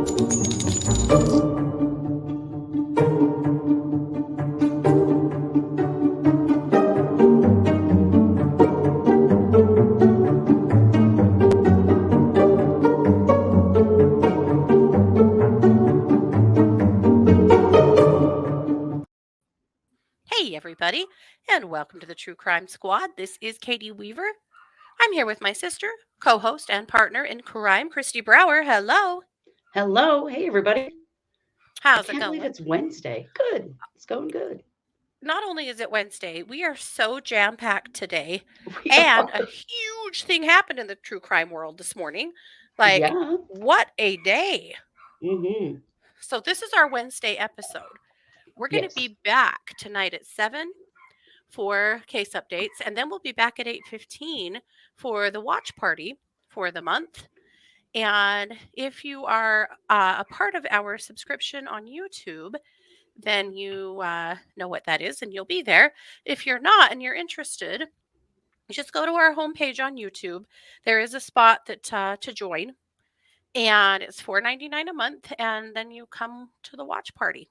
Hey, everybody, and welcome to the True Crime Squad. This is Katie Weaver. I'm here with my sister, co host, and partner in crime, Christy Brower. Hello. Hello. Hey, everybody. I How's it can't believe going? it's Wednesday. Good. It's going good. Not only is it Wednesday, we are so jam packed today, We and a are. huge thing happened in the true crime world this morning. Like, Yeah. what a day! Mm-hmm. So, this is our Wednesday episode. We're going to Yes. be back tonight at 7 for case updates, and then we'll be back at 8:15 for the watch party for the month. And if you are a part of our subscription on YouTube, then you know what that is and you'll be there. If you're not and you're interested, just go to our homepage on YouTube. There is a spot that to join, and it's $4.99 a month, and then you come to the watch party.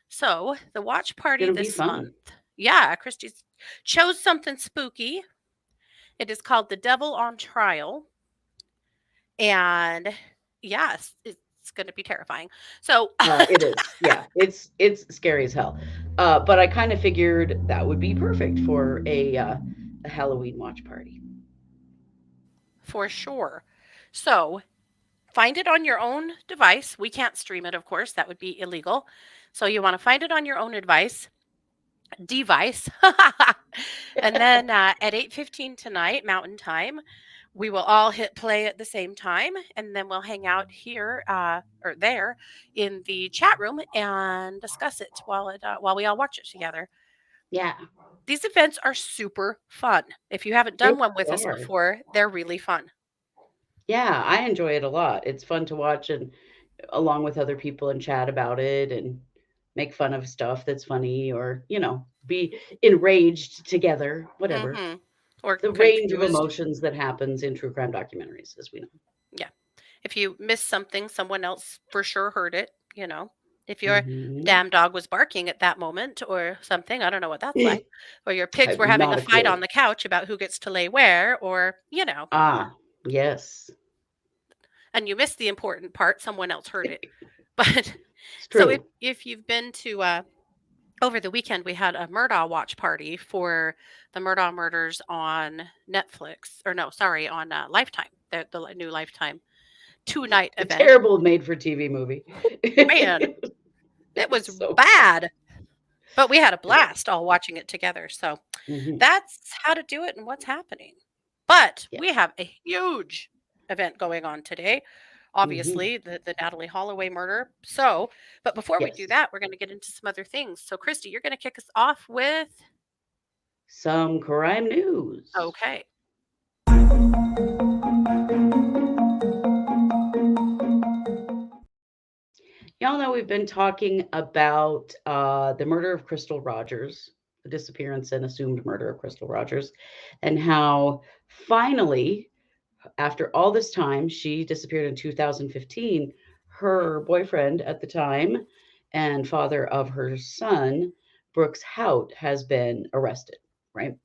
So the watch It's party going to be this fun. month, yeah, Christy chose something spooky. It is called The Devil on Trial. And yes, it's going to be terrifying. So, It is. Yeah. It's scary as hell. But I kind of figured that would be perfect for a Halloween watch party. for sure. So, find it on your own device. We can't stream it, of course, that would be illegal. So, you want to find it on your own device. And then at 8:15 tonight, Mountain Time, we will all hit play at the same time, and then we'll hang out here or there in the chat room and discuss it while we all watch it together. Yeah. These events are super fun. If you haven't They done one with us are. before, they're really fun. Yeah. I enjoy it a lot. It's fun to watch and along with other people and chat about it and make fun of stuff that's funny or, be enraged together, whatever. Hmm. Or The range of confused. emotions that happens in true crime documentaries, as we know. Yeah. If you miss something, someone else for sure heard it. If your Mhm. damn dog was barking at that moment or something, I don't know what that's like. Or your I pigs have were having a not a fight on clue. the couch about who gets to lay where, Ah, yes, and you missed the important part, someone else heard it. But it's so if true. if you've been to over the weekend, we had a Murdaugh watch party for the Murdaugh murders on Netflix, or no, sorry, on Lifetime, the new Lifetime 2-night A event. terrible made-for-TV movie. Man, it was It's so bad. bad, but we had a It was. blast all watching it together. So Mhm. that's how to do it and what's happening. But Yeah. we have a huge event going on today. Mhm. Obviously, the Natalee Holloway murder. So, but before we do Yes. that, we're going to get into some other things. So, Christy, you're going to kick us off with Some crime news. okay. Y'all know we've been talking about the murder of Crystal Rogers, the disappearance and assumed murder of Crystal Rogers, and how finally, after all this time, she disappeared in 2015. Mhm. Her boyfriend at the time and father of her son, Brooks Hout, has been arrested, right?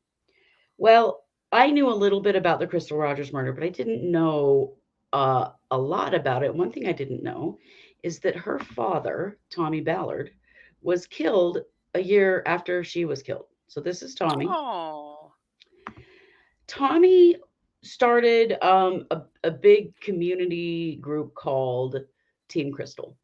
Well, I knew a little bit about the Crystal Rogers murder, but I didn't know a lot about it. One thing I didn't know is that her father, Tommy Ballard, was killed a year after she was killed. So this is Tommy. Oh. Tommy started a big community group called Team Crystal,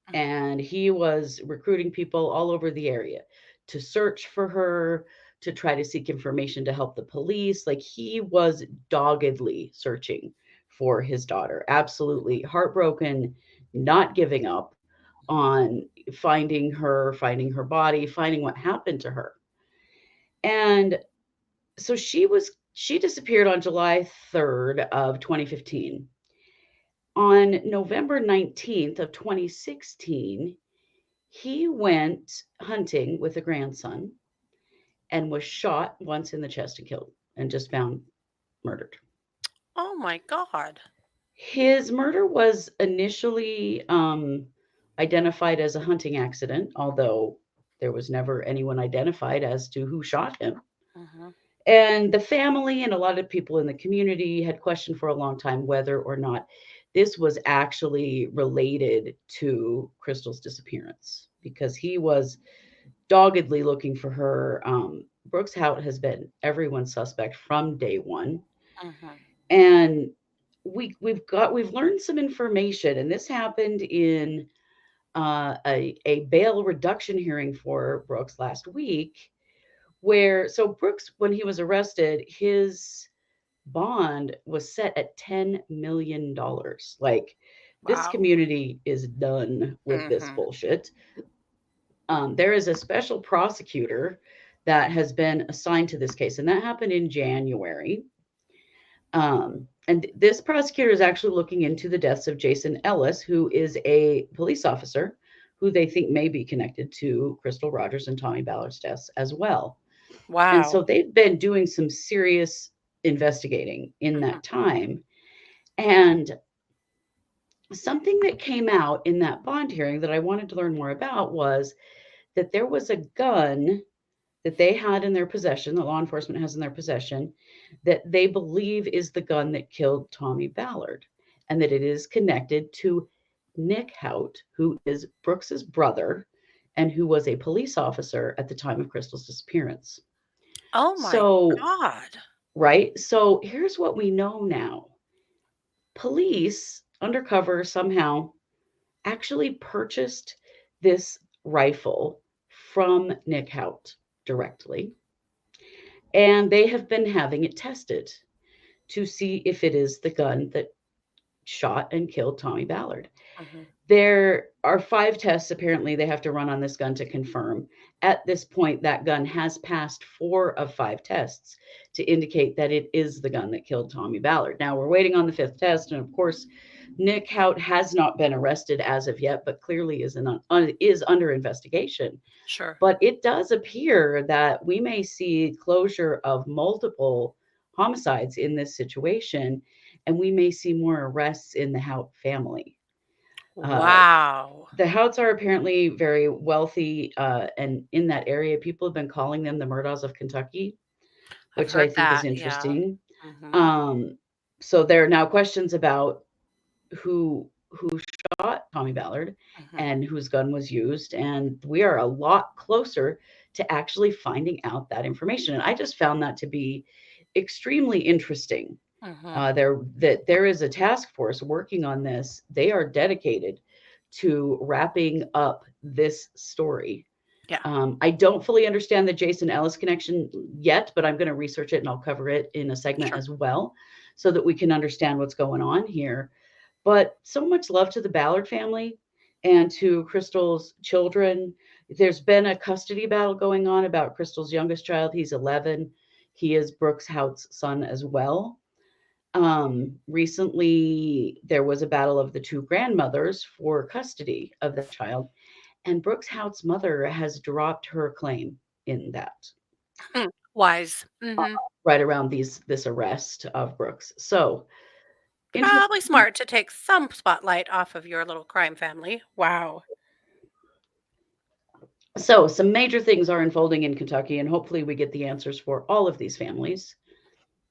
Mhm. and he was recruiting people all over the area to search for her, to try to seek information to help the police. Like he was doggedly searching for his daughter, absolutely heartbroken, not giving up on finding her body, finding what happened to her. And so she disappeared on July 3rd of 2015. On November 19th of 2016, he went hunting with a grandson and was shot once in the chest and killed and just found murdered. Oh my God. His murder was initially identified as a hunting accident, although there was never anyone identified as to who shot him. Mhm. And the family and a lot of people in the community had questioned for a long time whether or not this was actually related to Crystal's disappearance because he was doggedly looking for her. Brooks Hout has been everyone's suspect from day one. Mhm. And we've learned some information, and this happened in a bail reduction hearing for Brooks last week, where so Brooks, when he was arrested, his bond was set at $10 million. Like, this Wow. community is done with this Mhm. bullshit. There is a special prosecutor that has been assigned to this case, and that happened in January. And this prosecutor is actually looking into the deaths of Jason Ellis, who is a police officer who they think may be connected to Crystal Rogers and Tommy Ballard's deaths as well. And Wow. so they've been doing some serious investigating in Mhm. that time. And something that came out in that bond hearing that I wanted to learn more about was that there was a gun that they had in their possession, the law enforcement has in their possession, that they believe is the gun that killed Tommy Ballard, and that it is connected to Nick Hout, who is Brooks's brother and who was a police officer at the time of Crystal's disappearance. Oh my So, god. right? So, here's what we know now. Police, undercover somehow, actually purchased this rifle from Nick Hout directly, and they have been having it tested to see if it is the gun that shot and killed Tommy Ballard. Mhm. There are 5 tests apparently they have to run on this gun to confirm. At this point, that gun has passed 4 of 5 tests to indicate that it is the gun that killed Tommy Ballard. Now we're waiting on the 5th test, and of course, Nick Hout has not been arrested as of yet, but clearly is under investigation. Sure. But it does appear that we may see closure of multiple homicides in this situation, and we may see more arrests in the Hout family. Uh, Wow. the Houts are apparently very wealthy, and in that area, people have been calling them the Murdaugh of Kentucky, I've which I heard think is that, yeah. interesting. Mhm. Um, so there are now questions about who shot Tommy Ballard Mhm. and whose gun was used, and we are a lot closer to actually finding out that information. And I just found that to be extremely interesting. Mhm. There is a task force working on this. They are dedicated to wrapping up this story. Yeah. I don't fully understand the Jason Ellis connection yet, but I'm going to research it and I'll cover it in a segment Sure. as well so that we can understand what's going on here. But so much love to the Ballard family and to Crystal's children. There's been a custody battle going on about Crystal's youngest child. He's 11. He is Brooks Hout's son as well. Recently, there was a battle of the two grandmothers for custody of that child, and Brooks Hout's mother has dropped her claim in that Wise. Mhm. right around this arrest of Brooks. So Probably interesting. smart to take some spotlight off of your little crime family. Wow. So, some major things are unfolding in Kentucky, and hopefully, we get the answers for all of these families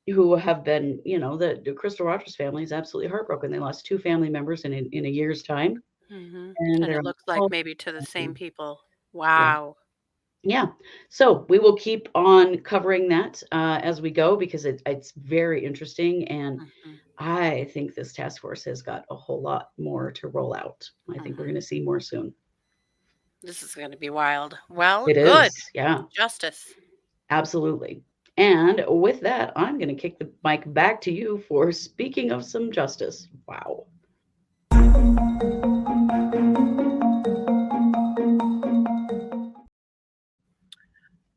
who have been, the Crystal Rogers family is absolutely heartbroken. They lost 2 family members in a year's time, Mhm. and And they're it looks like all, maybe to the same people. yeah, Wow. yeah. So, we will keep on covering that as we go because it's very interesting, and Mhm. I think this task force has got a whole lot more to roll out. I think we're Mhm. going to see more soon. This is gonna be wild. Well, It good. is, yeah. Justice. Absolutely. And with that, I'm going to kick the mic back to you for speaking of some justice. Wow.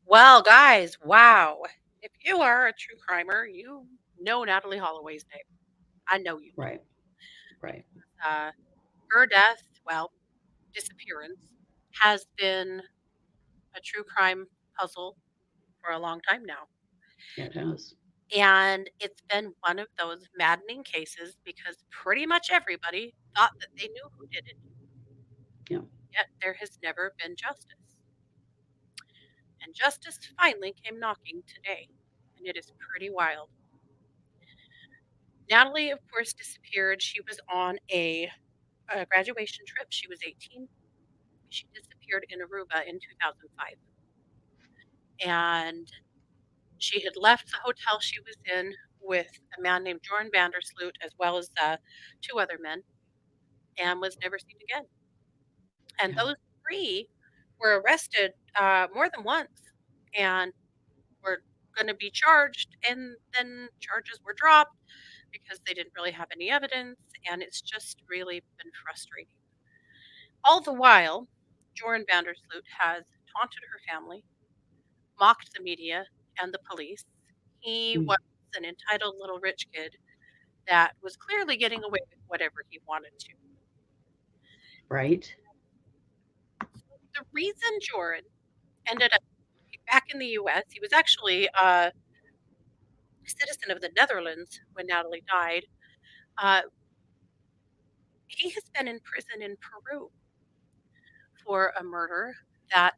Well, guys, wow. If you are a true crimer, you know Natalie Holloway's name. I know you do. Right. Right. Uh, her death, well, disappearance, has been a true crime puzzle for a long time now. Yeah, it has. And it's been one of those maddening cases because pretty much everybody thought that they knew who did it, Yeah. yet there has never been justice. And justice finally came knocking today, and it is pretty wild. Natalie, of course, disappeared. She was on a graduation trip. She was 18. She disappeared in Aruba in 2005. And she had left the hotel she was in with a man named Joran Sloot, as well as two other men, and was never seen again. And Yeah. those three were arrested more than once and were going to be charged, and then charges were dropped because they didn't really have any evidence, and it's just really been frustrating. All the while, Joran Sloot has taunted her family, mocked the media and the police. He Mm. was an entitled little rich kid that was clearly getting away with whatever he wanted to. Right. The reason Joran ended up back in the US, he was actually a citizen of the Netherlands when Natalie died. Uh, he has been in prison in Peru for a murder that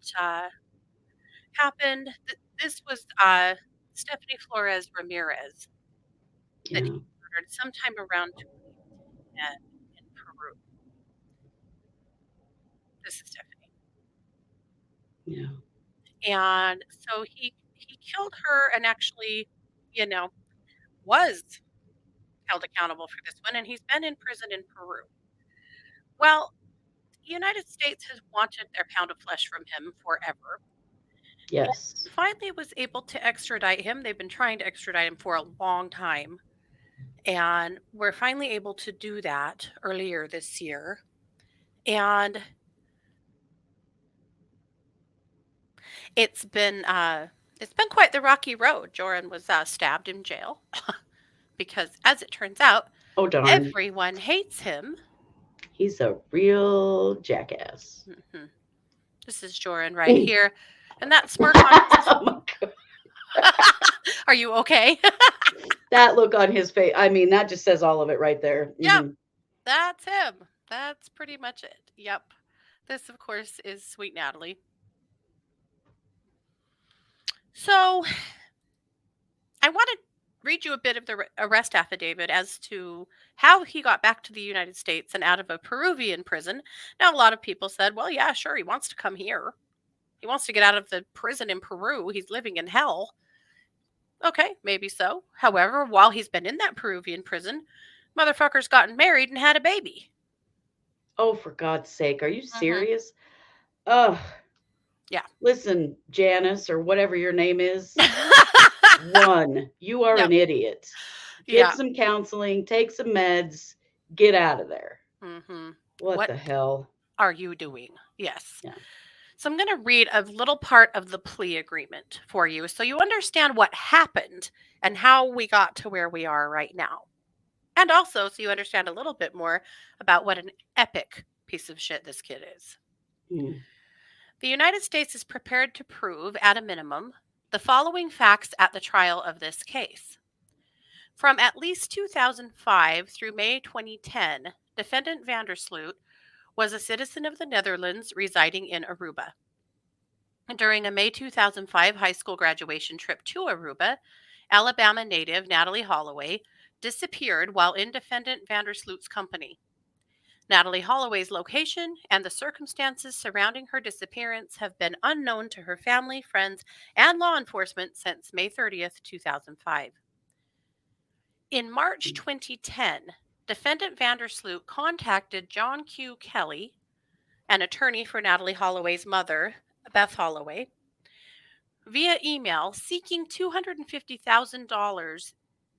happened. This was Stephanie Flores Ramirez that he Yeah. murdered sometime around 2010 in Peru. This is Stephanie. Yeah. And so he killed her and actually, you know, was held accountable for this one, and he's been in prison in Peru. Well, the United States has wanted their pound of flesh from him forever. And Yes. finally was able to extradite him. They've been trying to extradite him for a long time. And we're finally able to do that earlier this year. And it's been uh it's been quite the rocky road. Joran was stabbed in jail because, as it turns out, Oh, darn. everyone hates him. He's a real jackass. Mhm. This is Joran right here, and that smirk on his. Oh my God. Are you okay? That look on his face. I mean, that just says all of it right there. Yep, Mhm. that's him. That's pretty much it. Yep. This, of course, is Sweet Natalie. So I want to read you a bit of the arrest affidavit as to how he got back to the United States and out of a Peruvian prison. Now, a lot of people said, well, yeah, sure, he wants to come here. He wants to get out of the prison in Peru. He's living in hell. Okay, maybe so. However, while he's been in that Peruvian prison, motherfucker's gotten married and had a baby. Oh, for God's sake. Are you Mm-hmm. serious? Ugh. Yeah. Listen, Janice, or whatever your name is, one, you are Yep. an idiot. Get Yeah. some counseling, take some meds, get out of there. Mm-hmm. What What the hell? are you doing? Yes. Yeah. So I'm going to read a little part of the plea agreement for you so you understand what happened and how we got to where we are right now. And also so you understand a little bit more about what an epic piece of shit this kid is. Mm. The United States is prepared to prove, at a minimum, the following facts at the trial of this case. From at least 2005 through May 2010, defendant Vandersloot was a citizen of the Netherlands residing in Aruba. During a May 2005 high school graduation trip to Aruba, Alabama native Natalee Holloway disappeared while in defendant Vandersloot's company. Natalie Holloway's location and the circumstances surrounding her disappearance have been unknown to her family, friends, and law enforcement since May 30th, 2005. In March 2010, defendant Vandersloot contacted John Q. Kelly, an attorney for Natalie Holloway's mother, Beth Holloway, via email seeking $250,000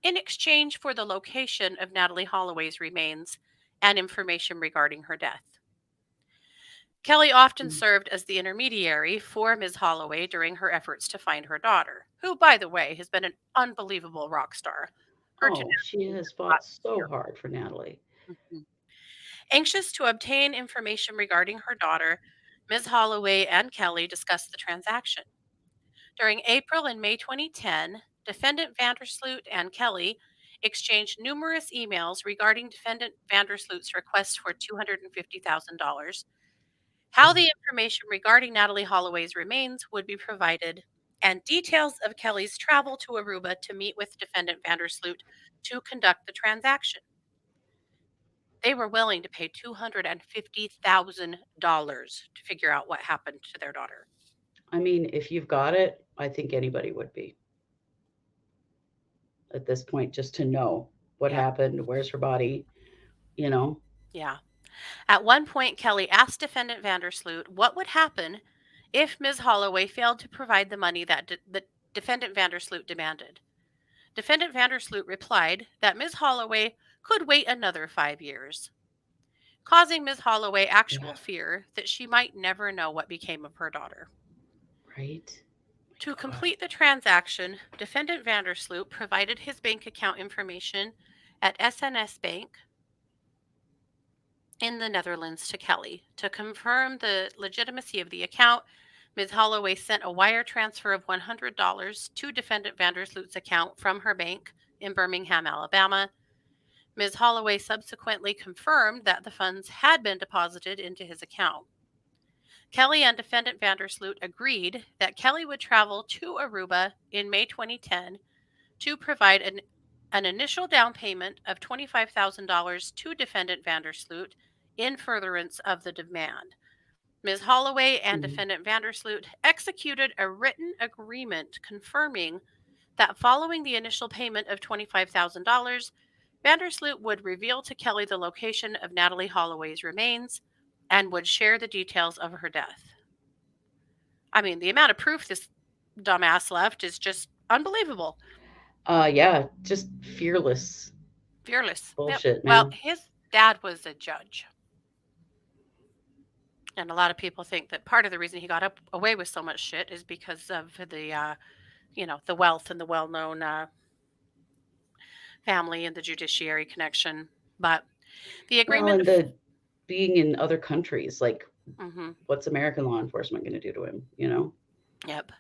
in exchange for the location of Natalie Holloway's remains and information regarding her death. Kelly often Mm. served as the intermediary for Ms. Holloway during her efforts to find her daughter, who, by the way, has been an unbelievable rock star. Her Oh, she tenacity has has got fought so hard for Natalie. Mhm. Anxious to obtain information regarding her daughter, Ms. Holloway and Kelly discussed the transaction. During April and May 2010, defendant Vandersloot and Kelly exchanged numerous emails regarding defendant Vandersloot's request for $250,000, how the information regarding Natalie Holloway's remains would be provided, and details of Kelly's travel to Aruba to meet with defendant Vandersloot to conduct the transaction. They were willing to pay $250,000 to figure out what happened to their daughter. I mean, if you've got it, I think anybody would be at this point, just to know what Yeah. happened, where's her body, you know? Yeah. At one point, Kelly asked defendant Vandersloot what would happen if Ms. Holloway failed to provide the money that the defendant Vandersloot demanded. Defendant Vandersloot replied that Ms. Holloway could wait another 5 years, causing Ms. Holloway actual Yeah, fear that she might never know what became of her daughter. right? To My God. complete the transaction, defendant Vandersloot provided his bank account information at SNS Bank in the Netherlands to Kelly. To confirm the legitimacy of the account, Ms. Holloway sent a wire transfer of $100 to defendant Vandersloot's account from her bank in Birmingham, Alabama. Ms. Holloway subsequently confirmed that the funds had been deposited into his account. Kelly and defendant Vandersloot agreed that Kelly would travel to Aruba in May 2010 to provide an initial down payment of $25,000 to defendant Vandersloot in furtherance of the demand. Ms. Holloway and Mhm. defendant Vandersloot executed a written agreement confirming that following the initial payment of $25,000, Vandersloot would reveal to Kelly the location of Natalie Holloway's remains and would share the details of her death. I mean, the amount of proof this dumbass left is just unbelievable. Yeah, just fearless Fearless. Yep. bullshit, Well, man. his dad was a judge. And a lot of people think that part of the reason he got away with so much shit is because of the wealth and the well-known family and the judiciary connection. But the Well, agreement, and the being in other countries, like, mm-hmm, what's American law enforcement going to do to him, you know? yep.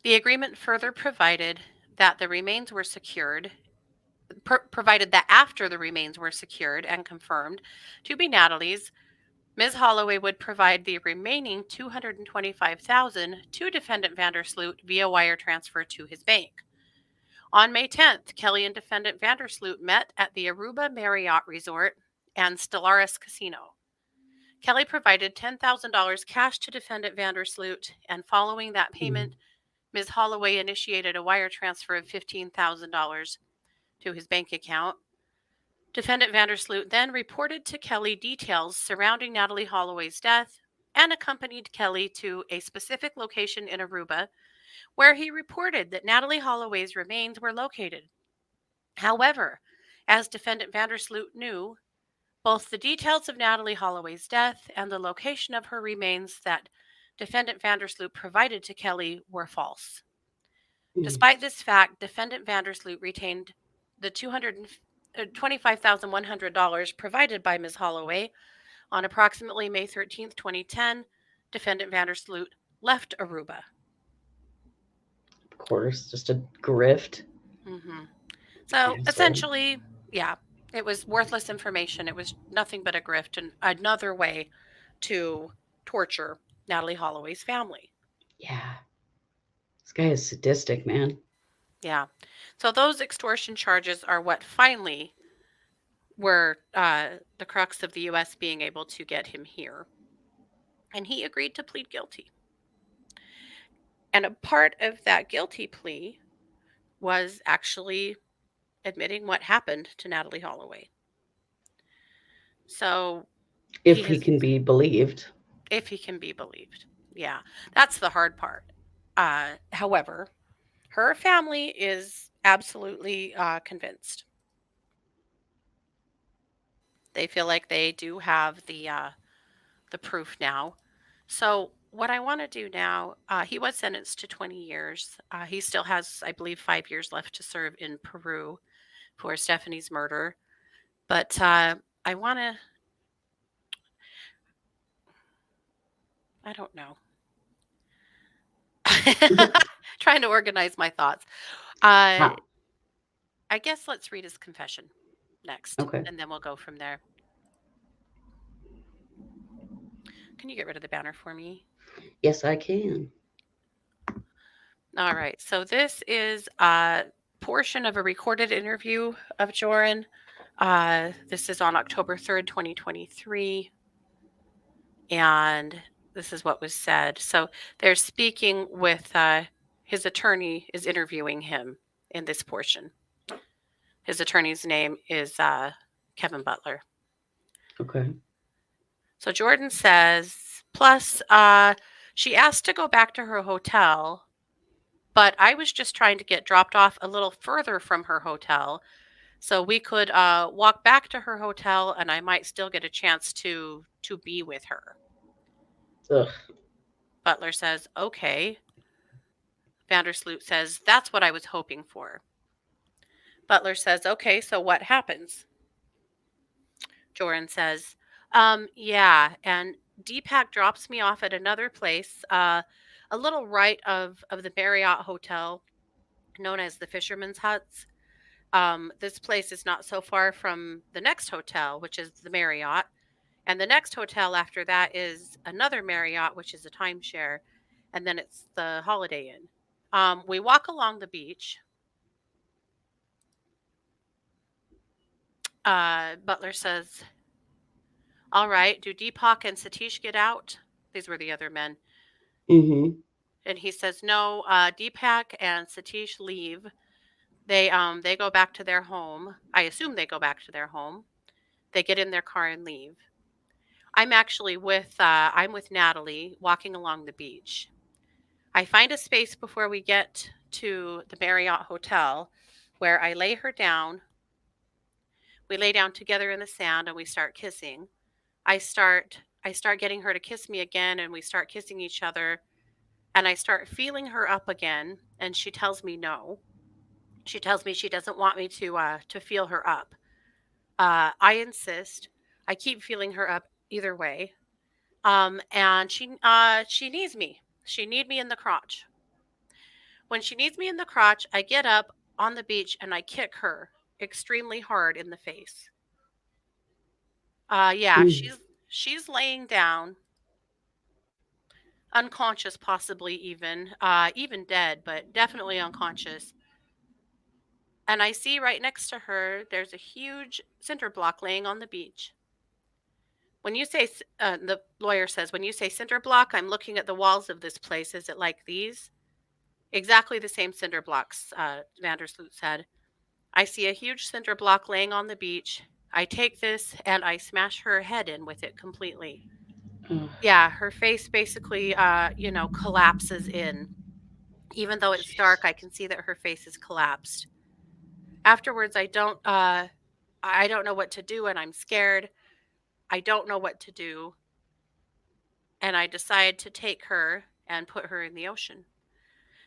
The agreement further provided that the remains were secured, provided that after the remains were secured and confirmed to be Natalie's, Ms. Holloway would provide the remaining $225,000 to defendant Vandersloot via wire transfer to his bank. On May 10th, Kelly and defendant Vandersloot met at the Aruba Marriott Resort and Stellaris Casino. Kelly provided $10,000 cash to defendant Vandersloot, and following that Mhm. payment, Ms. Holloway initiated a wire transfer of $15,000 to his bank account. Defendant Vandersloot then reported to Kelly details surrounding Natalie Holloway's death and accompanied Kelly to a specific location in Aruba where he reported that Natalie Holloway's remains were located. However, as defendant Vandersloot knew, both the details of Natalie Holloway's death and the location of her remains that defendant Vandersloot provided to Kelly were false. Mhm. Despite this fact, defendant Vandersloot retained the $25,100 provided by Ms. Holloway. On approximately May 13th, 2010, defendant Vandersloot left Aruba. Of course, just a grift. Hmm. So Asshole. essentially, yeah, it was worthless information. It was nothing but a grift and another way to torture Natalie Holloway's family. Yeah. This guy is sadistic, man. Yeah. So those extortion charges are what finally were the crux of the U.S. being able to get him here. And he agreed to plead guilty. And a part of that guilty plea was actually admitting what happened to Natalie Holloway. So he If he has, can be believed. if he can be believed. Yeah, that's the hard part. However, her family is absolutely convinced. They feel like they do have the proof now. So what I want to do now, he was sentenced to 20 years. He still has, I believe, 5 years left to serve in Peru for Stephanie's murder. But I want to, I don't know. Trying to organize my thoughts. Uh, Huh. I guess let's read his confession next, Okay. and then we'll go from there. Can you get rid of the banner for me? Yes, I can. All right. So this is a portion of a recorded interview of Joran. This is on October 3rd, 2023. And this is what was said. So they're speaking with his attorney is interviewing him in this portion. His attorney's name is Kevin Butler. Okay. So Jordan says, plus, she asked to go back to her hotel, but I was just trying to get dropped off a little further from her hotel so we could walk back to her hotel and I might still get a chance to be with her. Ugh. Butler says, okay. Vandersloot says, that's what I was hoping for. Butler says, okay, so what happens? Joran says, yeah, and Deepak drops me off at another place, a little right of the Marriott Hotel, known as the Fisherman's Huts. This place is not so far from the next hotel, which is the Marriott. And the next hotel after that is another Marriott, which is a timeshare. And then it's the Holiday Inn. We walk along the beach. Butler says, all right, do Deepak and Satish get out? These were the other men. Mm-hmm. And he says, no, Deepak and Satish leave. They go back to their home. I assume they go back to their home. They get in their car and leave. I'm with Natalie walking along the beach. I find a space before we get to the Marriott Hotel where I lay her down. We lay down together in the sand and we start kissing. I start getting her to kiss me again and we start kissing each other and I start feeling her up again and she tells me no. She tells me she doesn't want me to feel her up. I insist. I keep feeling her up either way. And she needs me. She need me in the crotch. When she needs me in the crotch, I get up on the beach and I kick her extremely hard in the face. Yeah, Mm. she's laying down, unconscious, possibly even dead, but definitely unconscious. And I see right next to her, there's a huge cinder block laying on the beach. When you say, the lawyer says, when you say cinder block, I'm looking at the walls of this place. Is it like these? Exactly the same cinder blocks, Vandersloot said. I see a huge cinder block laying on the beach. I take this and I smash her head in with it completely. Ugh. Yeah, her face basically, collapses in. Even though it's dark, Jeez. I can see that her face is collapsed. Afterwards, I don't know what to do and I'm scared. I don't know what to do. And I decide to take her and put her in the ocean.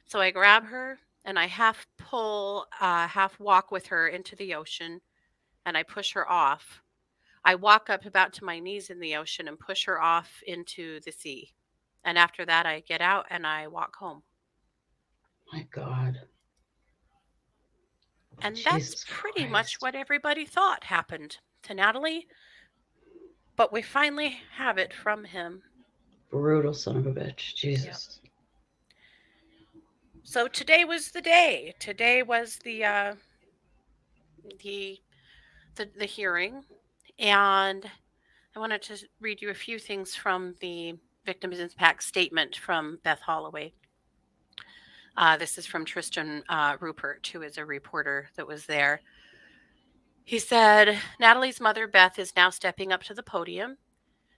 So I grab her and I half pull, half walk with her into the ocean and I push her off. I walk up about to my knees in the ocean and push her off into the sea. And after that, I get out and I walk home. My God. And that's Jesus pretty much Christ. what everybody thought happened to Natalie. But we finally have it from him. Brutal son of a bitch. Yep. Jesus. So today was the day. Today was the the hearing, and I wanted to read you a few things from the victims impact statement from Beth Holloway. This is from Tristan Rupert, who is a reporter that was there. He said, Natalie's mother, Beth, is now stepping up to the podium.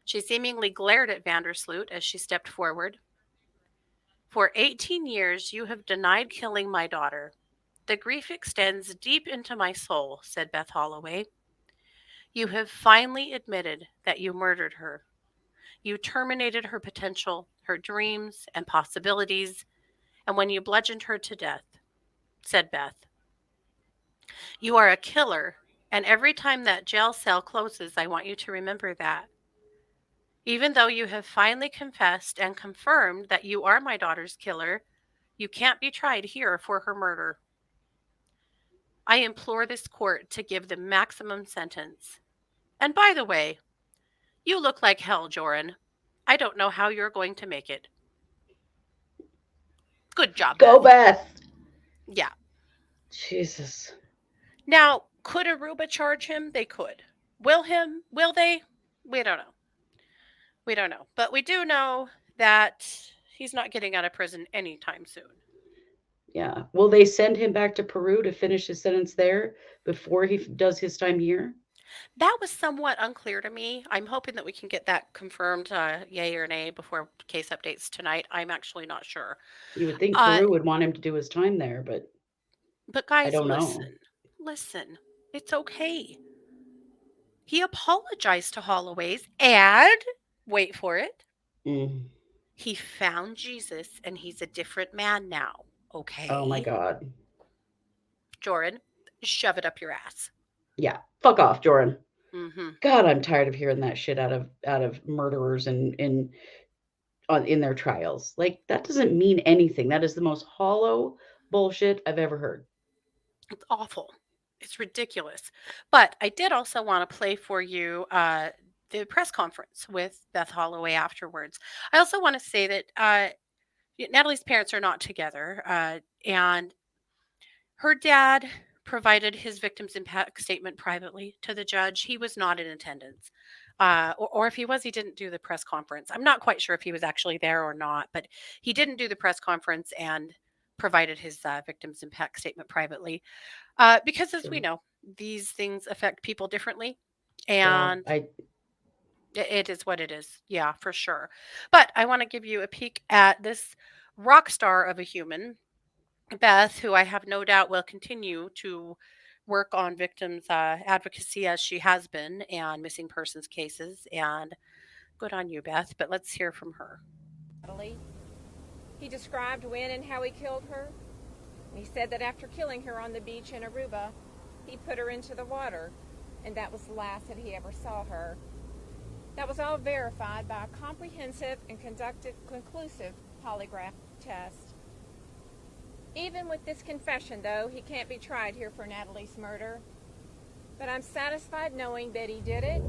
She seemingly glared at Vandersloot as she stepped forward. For 18 years, you have denied killing my daughter. The grief extends deep into my soul, said Beth Holloway. You have finally admitted that you murdered her. You terminated her potential, her dreams and possibilities, and when you bludgeoned her to death, said Beth. You are a killer, and every time that jail cell closes, I want you to remember that. Even though you have finally confessed and confirmed that you are my daughter's killer, you can't be tried here for her murder. I implore this court to give the maximum sentence. And by the way, you look like hell, Joran. I don't know how you're going to make it. Good job, Go, Beth. Beth. Yeah. Jesus. Now, could Aruba charge him? They could. Will they? We don't know. We don't know. But we do know that he's not getting out of prison anytime soon. Yeah. Will they send him back to Peru to finish his sentence there before he does his time here? That was somewhat unclear to me. I'm hoping that we can get that confirmed, yay or nay, before case updates tonight. I'm actually not sure. You would think Uh, Peru would want him to do his time there, but but I guys, don't know. listen. It's okay. He apologized to Holloways and, wait for it, Mm. he found Jesus and he's a different man now. Oh my Okay? God. Joran, shove it up your ass. Yeah. Fuck off, Joran. Mm-hmm. God, I'm tired of hearing that shit out of murderers and in their trials. Like that doesn't mean anything. That is the most hollow bullshit I've ever heard. It's awful. It's ridiculous. But I did also want to play for you the press conference with Beth Holloway afterwards. I also want to say that Natalie's parents are not together, and her dad provided his victim's impact statement privately to the judge. He was not in attendance. Or if he was, he didn't do the press conference. I'm not quite sure if he was actually there or not, but he didn't do the press conference and provided his victim's impact statement privately. Because as we So, know, these things affect people differently. yeah, And I it is what it is. Yeah, for sure. But I want to give you a peek at this rock star of a human, Beth, who I have no doubt will continue to work on victims' advocacy as she has been and missing persons cases. And good on you, Beth. But let's hear from her. Natalie. He described when and how he killed her. He said that after killing her on the beach in Aruba, he put her into the water, and that was the last that he ever saw her. That was all verified by a comprehensive and conducted conclusive polygraph test. Even with this confession, though, he can't be tried here for Natalie's murder. But I'm satisfied knowing that he did it.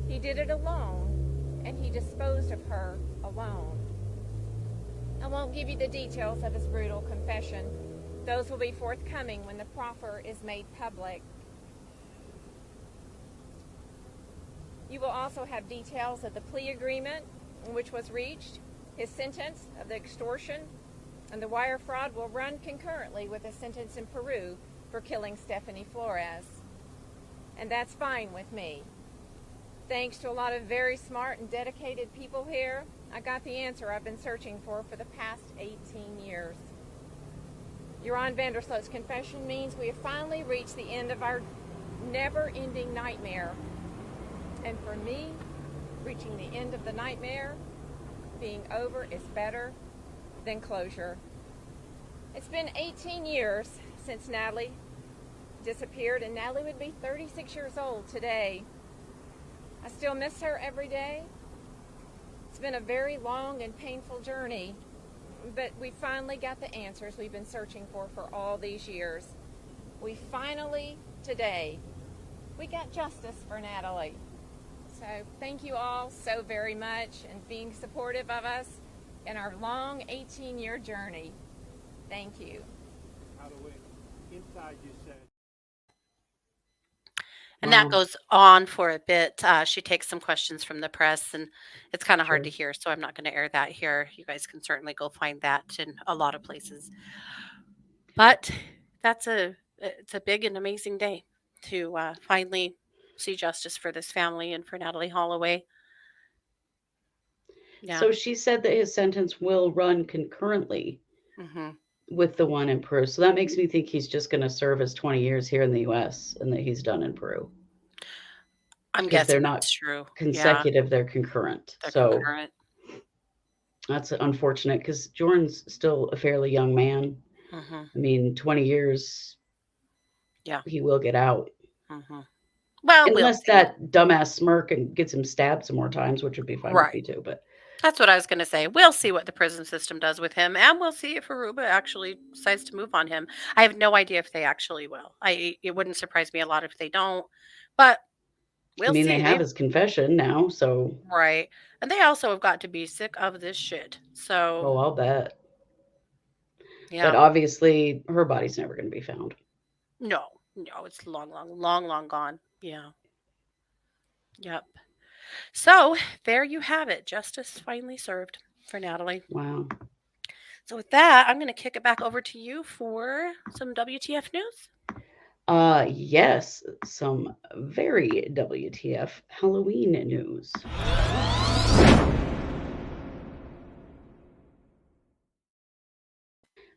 He did it alone, and he disposed of her alone. I won't give you the details of his brutal confession. Those will be forthcoming when the proffer is made public. You will also have details of the plea agreement which was reached, his sentence of the extortion, and the wire fraud will run concurrently with a sentence in Peru for killing Stephanie Flores. And that's fine with me. Thanks to a lot of very smart and dedicated people here, I got the answer I've been searching for the past 18 years. Joran Vandersloot's confession means we have finally reached the end of our never-ending nightmare. And for me, reaching the end of the nightmare, being over, is better than closure. It's been 18 years since Natalie disappeared, and Natalie would be 36 years old today. I still miss her every day. It's been a very long and painful journey, but we finally got the answers we've been searching for all these years. We finally, today, we got justice for Natalie. So thank you all so very much and being supportive of us in our long 18-year journey. Thank you. Holloway, inside you said. And that wow. goes on for a bit. She takes some questions from the press, and it's kind of hard to Sure. hear, so I'm not going to air that here. You guys can certainly go find that in a lot of places. But it's a big and amazing day to finally see justice for this family and for Natalee Holloway. Yeah. So she said that his sentence will run concurrently Hmm. with the one in Peru. So that makes me think he's just going to serve his 20 years here in the US and that he's done in Peru I'm because they're guessing not that's true. Yeah, consecutive, they're concurrent. they're So concurrent. that's unfortunate because Jordan's still a fairly young man. Hmm. I mean, 20 years, Yeah. he will get out. Hmm. Well, we'll Unless see. that dumbass smirk and gets him stabbed some more times, which would be fine with Right. me too. But That's what I was going to say. We'll see what the prison system does with him, and we'll see if Aruba actually decides to move on him. I have no idea if they actually will. It wouldn't surprise me a lot if they don't, but I we'll mean, they see. have his confession now, so Right, and they also have got to be sick of this shit. So I'll bet. yeah, But obviously, her body's never going to be found. no, it's long gone. Yeah, yep. So there you have it. Justice finally served for Natalie. Wow. So with that, I'm going to kick it back over to you for some WTF news. Yes, some very WTF Halloween news.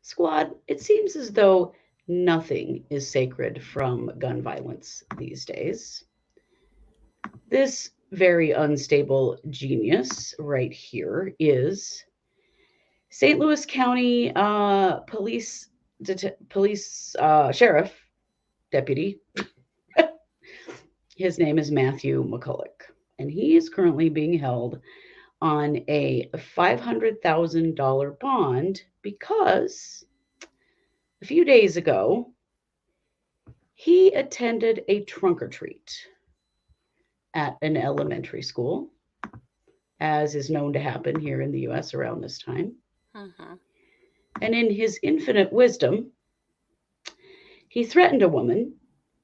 Squad, it seems as though nothing is sacred from gun violence these days. This very unstable genius right here is St. Louis County police sheriff deputy. His name is Matthew McCulloch, and he is currently being held on a $500,000 bond because a few days ago he attended a trunk or treat at an elementary school, as is known to happen here in the US around this time. Mm-hmm. And in his infinite wisdom, he threatened a woman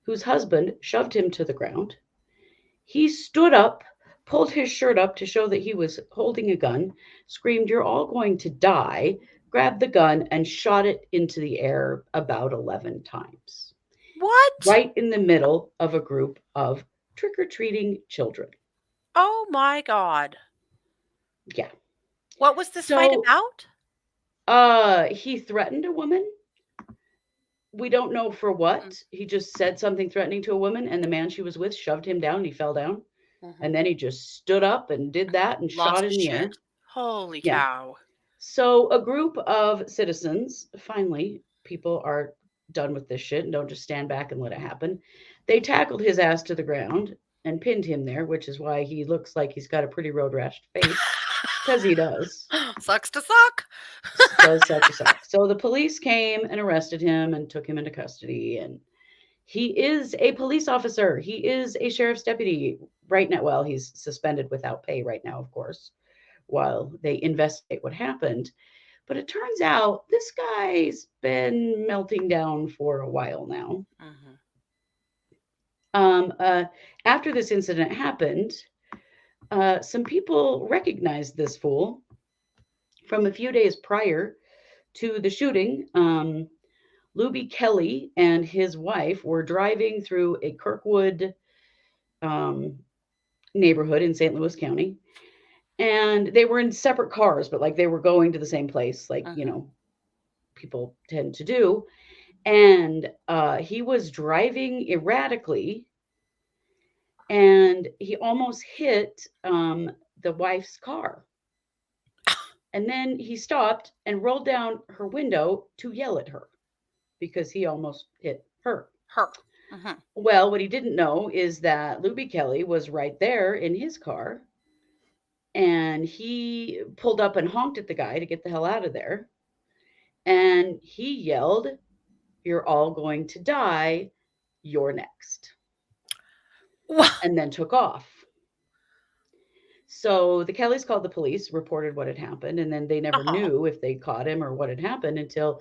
whose husband shoved him to the ground. He stood up, pulled his shirt up to show that he was holding a gun, screamed, "You're all going to die," grabbed the gun and shot it into the air about 11 times. What? Right in the middle of a group of trick-or-treating children. Oh my God. Yeah. What was this fight So, about? he threatened a woman. We don't know for what. He just said something threatening to a woman, and the man she was with shoved him down, and he fell down. Mm-hmm. And then he just stood up and did that and Lost shot in his the shit. air. Holy Yeah. cow. So a group of citizens, finally, people are done with this shit and don't just stand back and let it happen. They tackled his ass to the ground and pinned him there, which is why he looks like he's got a pretty road rashed face, because he does. Sucks to suck. Does suck to suck. So the police came and arrested him and took him into custody. And he is a police officer. He is a sheriff's deputy right now. Well, he's suspended without pay right now, of course, while they investigate what happened. But it turns out this guy's been melting down for a while now. Mm-hmm. After this incident happened, some people recognized this fool from a few days prior to the shooting. Luby Kelly and his wife were driving through a Kirkwood neighborhood in St. Louis County. And they were in separate cars, but like they were going to the same place, like, you know, people tend to do. And he was driving erratically, and he almost hit the wife's car. And then he stopped and rolled down her window to yell at her because he almost hit her. Mm-hmm. Well, what he didn't know is that Luby Kelly was right there in his car, and he pulled up and honked at the guy to get the hell out of there. And he yelled, "You're all going to die. You're next." And then took off. So the Kellys called the police, reported what had happened, and then they never knew if they caught him or what had happened until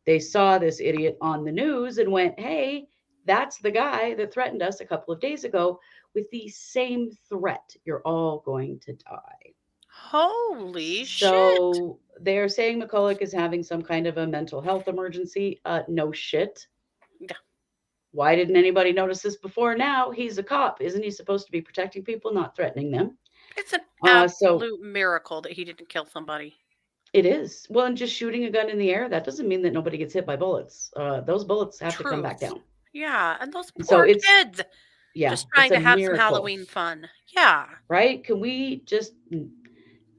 they saw this idiot on the news and went, "Hey, that's the guy that threatened us a couple of days ago with the same threat. You're all going to die." Holy shit. So they're saying McCulloch is having some kind of a mental health emergency. No shit. Yeah. Why didn't anybody notice this before now? He's a cop. Isn't he supposed to be protecting people, not threatening them? It's an absolute miracle that he didn't kill somebody. It is. Well, and just shooting a gun in the air, that doesn't mean that nobody gets hit by bullets. Those bullets have to come back down. Yeah, and those So poor it's kids just trying to have some miracle. Halloween fun. Yeah. Right? Can we just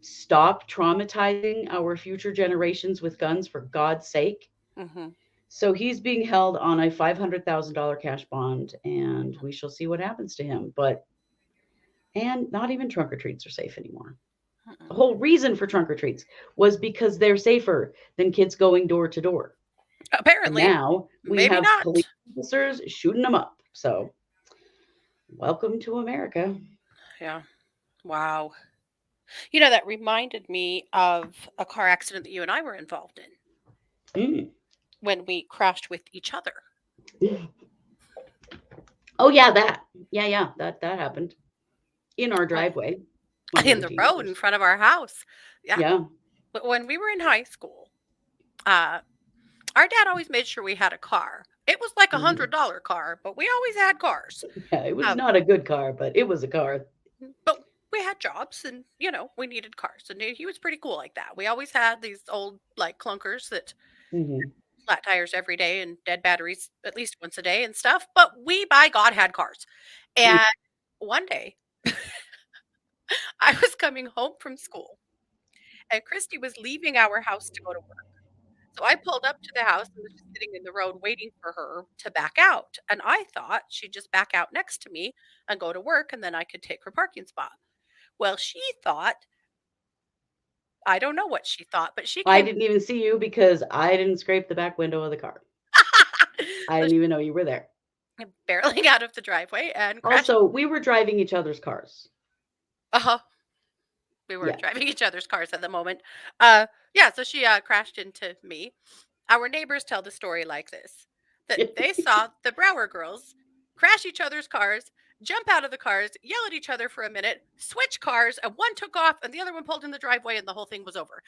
stop traumatizing our future generations with guns, for God's sake? Mm-hmm. So he's being held on a $500,000 cash bond, and we shall see what happens to him. And not even trunk or treats are safe anymore. The whole reason for trunk or treats was because they're safer than kids going door to door. And Apparently, now we maybe have not. police officers shooting them up. So, welcome to America. Yeah. Wow. You know, that reminded me of a car accident that you and I were involved in Mm. when we crashed with each other. Oh yeah, that. Yeah, that happened in our driveway. when we In were the road in teenagers. front of our house. Yeah. Yeah. But when we were in high school, our dad always made sure we had a car. It was like Mhm. $100 car, but we always had cars. Yeah, it was Um, not a good car, but it was a car. But we had jobs and, you know, we needed cars. And he was pretty cool like that. We always had these old, like, clunkers that Mhm. flat tires every day and dead batteries at least once a day and stuff. But we, by God, had cars. And one day, I was coming home from school and Christy was leaving our house to go to work. So I pulled up to the house and was just sitting in the road waiting for her to back out. And I thought she'd just back out next to me and go to work and then I could take her parking spot. Well, she thought, I don't know what she thought, but she I came. didn't even see you because I didn't scrape the back window of the car. I So didn't even know you were there. she came barreling out of the driveway and crashed. Also, we were driving each other's cars. Uh-huh. We were Yeah. driving each other's cars at the moment. Yeah, so she crashed into me. Our neighbors tell the story like this: that they saw the Brower girls crash each other's cars, jump out of the cars, yell at each other for a minute, switch cars, and one took off and the other one pulled in the driveway and the whole thing was over.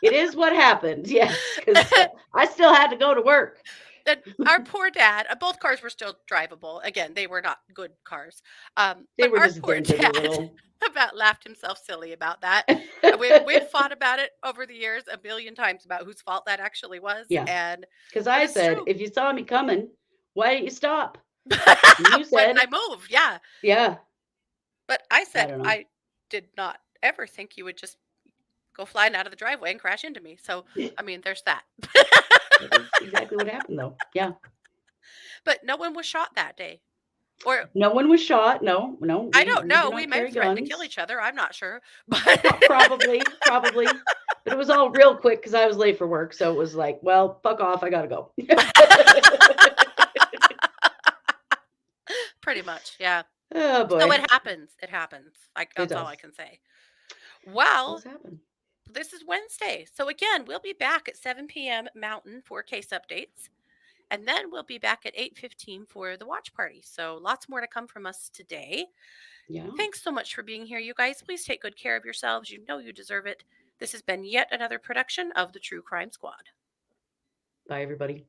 It is what happened. Yes, because I still had to go to work. Then our poor dad, both cars were still drivable. Again, they were not good cars. They But were our just poor dented a dad little. about laughed himself silly about that. And we've fought about it over the years a billion times about whose fault that actually was. Yeah. And Because but I it's said, true. if you saw me coming, why didn't you stop? And you When said, I moved, yeah. yeah. But I said don't know. I did not ever think you would just go flying out of the driveway and crash into me. So I mean, there's that. That is exactly what happened, though. Yeah. But no one was shot that day. Or No one was shot. No. I We don't do know. not We may carry have threatened to kill guns. each other. I'm not sure. But Probably. But it was all real quick because I was late for work. So it was like, well, fuck off. I got to go. pretty much, yeah. Oh, boy. So it happens. It happens. Like It that's all I does. can say. Well, What's happened? this is Wednesday. So again, we'll be back at 7 p.m. Mountain for case updates. And then we'll be back at 8:15 for the watch party. So lots more to come from us today. Yeah. Thanks so much for being here, you guys. Please take good care of yourselves. You know you deserve it. This has been yet another production of the True Crime Squad. Bye, everybody.